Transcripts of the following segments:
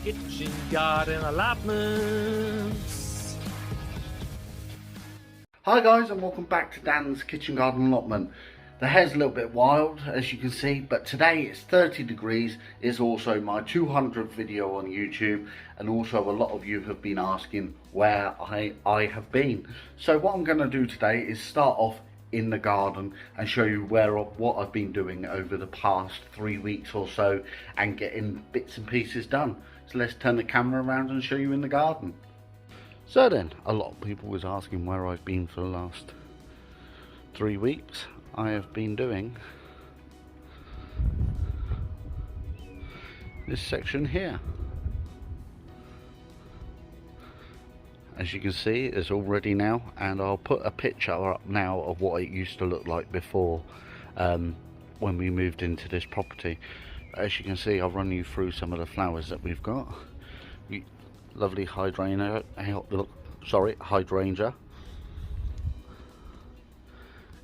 kitchen garden allotments. Hi guys, and welcome back to Dan's kitchen garden allotment. The hair's a little bit wild, as you can see, but today it's 30 degrees. It's also my 200th video on YouTube, and also a lot of you have been asking where I have been. So what I'm going to do today is start off in the garden and show you what I've been doing over the past 3 weeks or so, and getting bits and pieces done. So let's turn the camera around and show you in the garden. So then, a lot of people was asking where I've been for the last 3 weeks. I have been doing this section here. As you can see, it's all ready now, and I'll put a picture up now of what it used to look like before, when we moved into this property. As you can see, I'll run you through some of the flowers that we've got. Lovely hydrangea.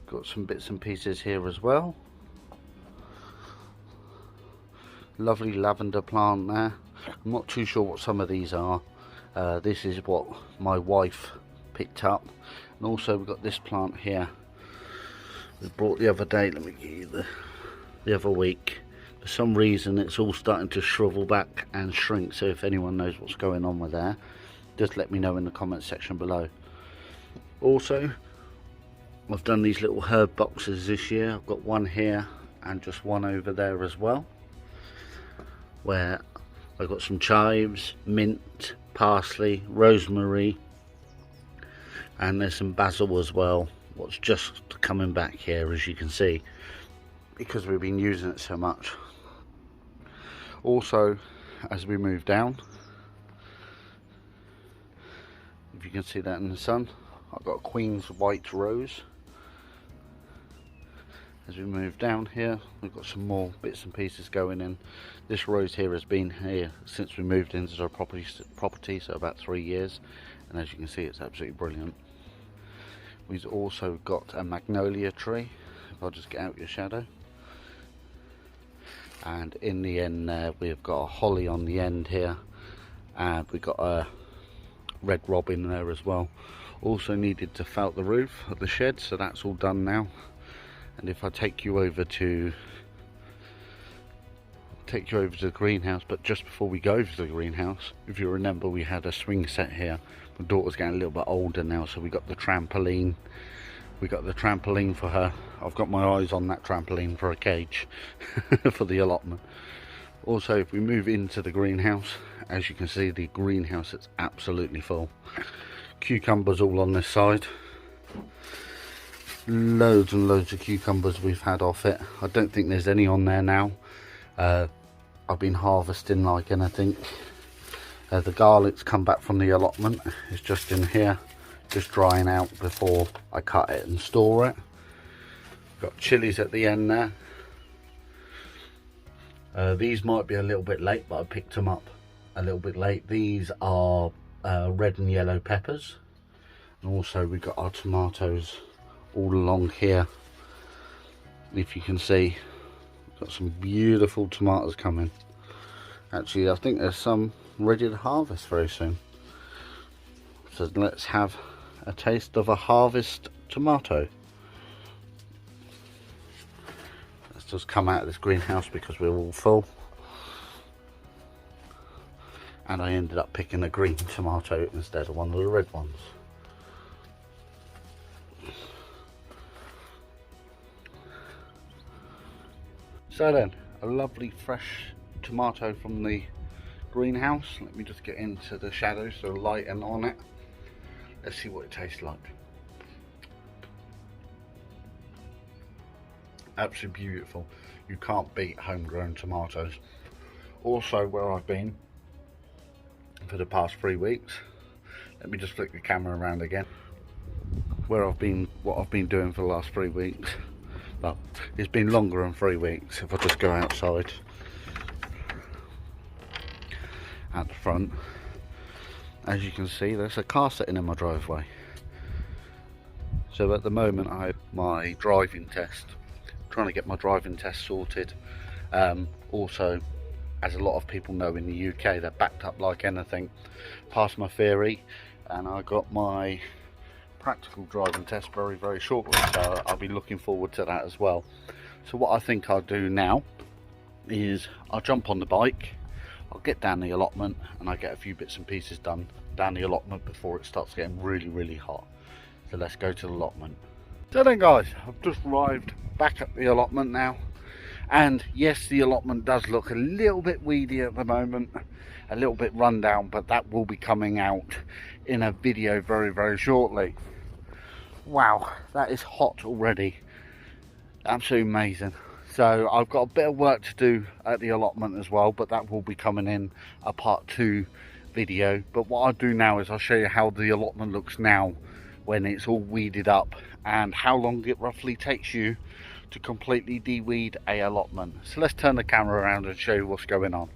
Got some bits and pieces here as well. Lovely lavender plant there. I'm not too sure what some of these are. This is what my wife picked up. And also we've got this plant here we brought the other day. Let me give you the other week. For some reason it's all starting to shrivel back and shrink, so if anyone knows what's going on with there, just let me know in the comment section below. Also, I've done these little herb boxes this year. I've got one here and just one over there as well, where I've got some chives, mint, parsley, rosemary, and there's some basil as well, what's just coming back here, as you can see, because we've been using it so much. Also, as we move down, if you can see that in the sun, I've got a Queen's White Rose. As we move down here, we've got some more bits and pieces going in. This rose here has been here since we moved into our property, so about 3 years, and as you can see, it's absolutely brilliant. We've also got a magnolia tree. If I'll just get out your shadow. And in the end there, we've got a holly on the end here, and we've got a red robin there as well. Also needed to felt the roof of the shed, so that's all done now. And if I take you over to the greenhouse, but just before we go over to the greenhouse, if you remember, we had a swing set here. My daughter's getting a little bit older now, so we got the trampoline. We got the trampoline for her. I've got my eyes on that trampoline for a cage for the allotment. Also, if we move into the greenhouse, as you can see, the greenhouse is absolutely full. Cucumbers all on this side. Loads and loads of cucumbers we've had off it. I don't think there's any on there now. I've been harvesting like anything. The garlic's come back from the allotment. It's just in here, just drying out before I cut it and store it. Got chilies at the end there. These might be a little bit late, but I picked them up a little bit late. These are red and yellow peppers, and also we've got our tomatoes all along here. If you can see, we've got some beautiful tomatoes coming. Actually, I think there's some ready to harvest very soon, so let's have a taste of a harvest tomato. Let's just come out of this greenhouse because we're all full, and I ended up picking a green tomato instead of one of the red ones. So then, a lovely fresh tomato from the greenhouse. Let me just get into the shadow so the light and on it. Let's see what it tastes like. Absolutely beautiful. You can't beat homegrown tomatoes. Also, where I've been for the past 3 weeks, let me just flick the camera around again. Where I've been, what I've been doing for the last 3 weeks. But it's been longer than 3 weeks. If I just go outside at the front, as you can see, there's a car sitting in my driveway. So at the moment I have my driving test, trying to get my driving test sorted. Also as a lot of people know in the UK, they're backed up like anything. Passed my theory, and I got my practical driving test very shortly, so I'll be looking forward to that as well. So what I think I'll do now is I'll jump on the bike, I'll get down the allotment, and I'll get a few bits and pieces done down the allotment before it starts getting really hot. So let's go to the allotment. So then guys, I've just arrived back at the allotment now, and yes, the allotment does look a little bit weedy at the moment, a little bit run down, but that will be coming out in a video very shortly. Wow, that is hot already, absolutely amazing. So I've got a bit of work to do at the allotment as well, but that will be coming in a part 2 video. But what I'll do now is I'll show you how the allotment looks now when it's all weeded up, and how long it roughly takes you to completely de-weed a allotment. So let's turn the camera around and show you what's going on.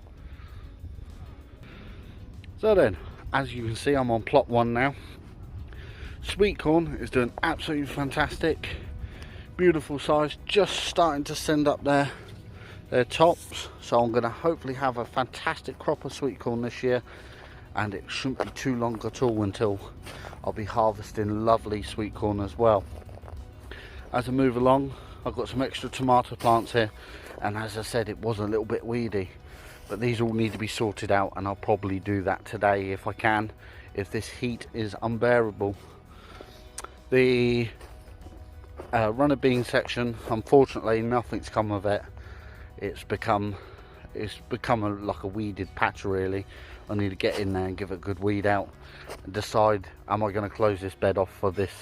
So then, as you can see, I'm on plot 1 now. Sweet corn is doing absolutely fantastic, beautiful size, just starting to send up their tops. So I'm going to hopefully have a fantastic crop of sweet corn this year, and it shouldn't be too long at all until I'll be harvesting lovely sweet corn as well. As I move along, I've got some extra tomato plants here, and as I said, it was a little bit weedy, but these all need to be sorted out, and I'll probably do that today if I can, if this heat is unbearable. The runner bean section, unfortunately nothing's come of it. It's become like a weeded patch really. I need to get in there and give it a good weed out and decide, am I going to close this bed off for this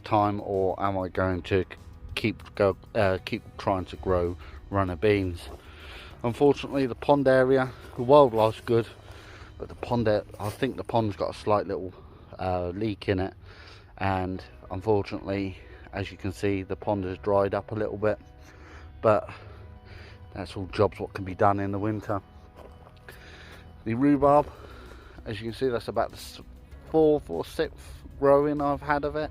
time, or am I going to keep trying to grow runner beans. Unfortunately, the pond area, the wildlife's good, but the pond, I think the pond's got a slight little leak in it, and unfortunately, as you can see, the pond has dried up a little bit, but that's all jobs what can be done in the winter. The rhubarb, as you can see, that's about the 4th or 6th growing I've had of it,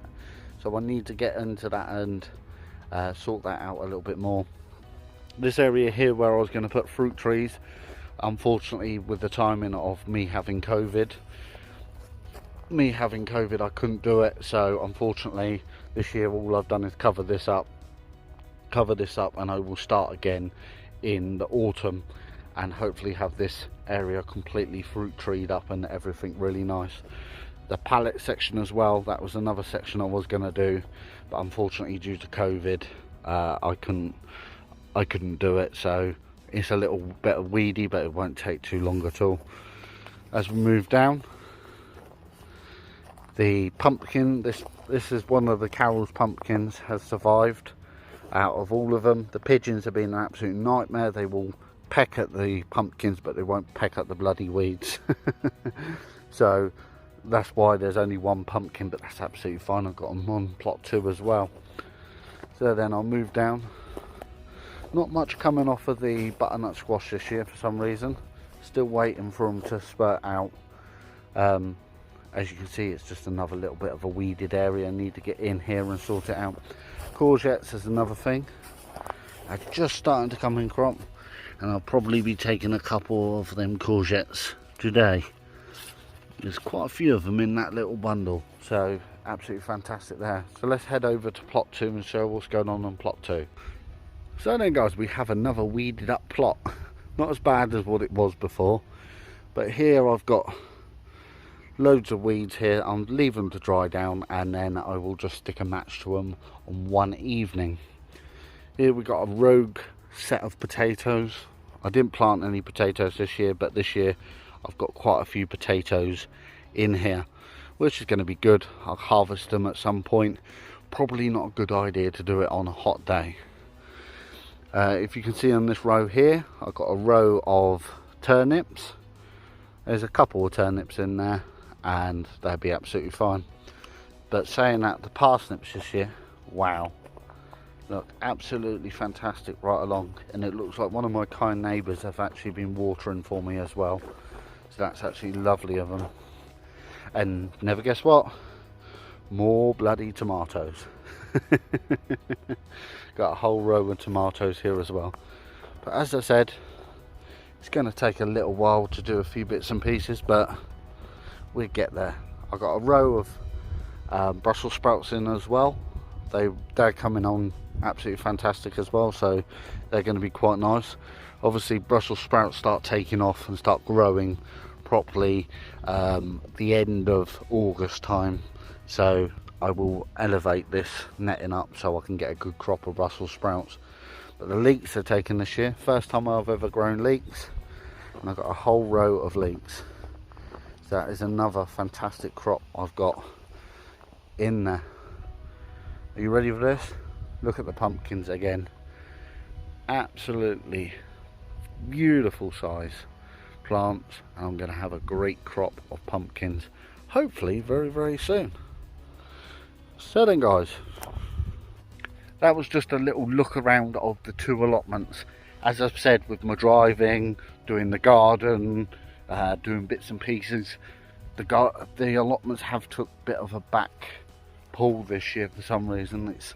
so I need to get into that and sort that out a little bit more. This area here where I was going to put fruit trees, unfortunately with the timing of me having COVID, I couldn't do it, so unfortunately this year all I've done is cover this up, and I will start again in the autumn and hopefully have this area completely fruit treed up and everything really nice. The pallet section as well, that was another section I was going to do, but unfortunately due to COVID I couldn't do it, so it's a little bit weedy, but it won't take too long at all. As we move down, the pumpkin, this is one of the Carol's pumpkins, has survived out of all of them. The pigeons have been an absolute nightmare. They will peck at the pumpkins, but they won't peck at the bloody weeds. So that's why there's only one pumpkin, but that's absolutely fine. I've got them on plot 2 as well. So then I'll move down. Not much coming off of the butternut squash this year for some reason. Still waiting for them to spurt out. As you can see, it's just another little bit of a weeded area. I need to get in here and sort it out. Courgettes is another thing. They're just starting to come in crop, and I'll probably be taking a couple of them courgettes today. There's quite a few of them in that little bundle, so absolutely fantastic there. So let's head over to plot 2 and show what's going on plot 2. So then guys, we have another weeded up plot. Not as bad as what it was before, but here I've got loads of weeds here. I'll leave them to dry down, and then I will just stick a match to them on one evening. Here we got a rogue set of potatoes. I didn't plant any potatoes this year, but this year I've got quite a few potatoes in here, which is going to be good. I'll harvest them at some point. Probably not a good idea to do it on a hot day. If you can see on this row here, I've got a row of turnips. There's a couple of turnips in there, and they'll be absolutely fine. But saying that, the parsnips this year, wow, look absolutely fantastic right along, and it looks like one of my kind neighbours have actually been watering for me as well, so that's actually lovely of them. And never guess what, more bloody tomatoes. Got a whole row of tomatoes here as well. But as I said, It's going to take a little while to do a few bits and pieces, but we'll get there. I've got a row of Brussels sprouts in as well. They're coming on absolutely fantastic as well, so they're going to be quite nice. Obviously Brussels sprouts start taking off and start growing properly the end of August time, so I will elevate this netting up so I can get a good crop of Brussels sprouts. But the leeks are taking this year, first time I've ever grown leeks, and I've got a whole row of leeks. So that is another fantastic crop I've got in there. Are you ready for this? Look at the pumpkins again. Absolutely beautiful size plants, and I'm going to have a great crop of pumpkins hopefully very, very soon. So then guys, that was just a little look around of the 2 allotments. As I've said, with my driving, doing the garden, doing bits and pieces, the allotments have took a bit of a back pull this year for some reason. It's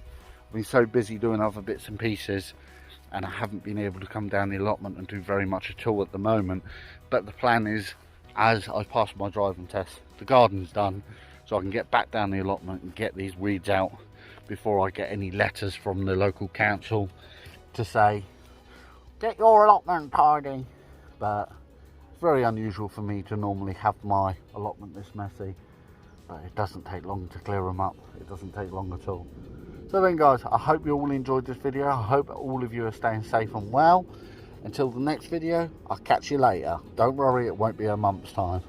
been so busy doing other bits and pieces, and I haven't been able to come down the allotment and do very much at all at the moment. But the plan is, as I pass my driving test, the garden's done, so I can get back down the allotment and get these weeds out before I get any letters from the local council to say, get your allotment tidy. But it's very unusual for me to normally have my allotment this messy, but it doesn't take long to clear them up. It doesn't take long at all. So then guys, I hope you all enjoyed this video. I hope all of you are staying safe and well. Until the next video, I'll catch you later. Don't worry, it won't be a month's time.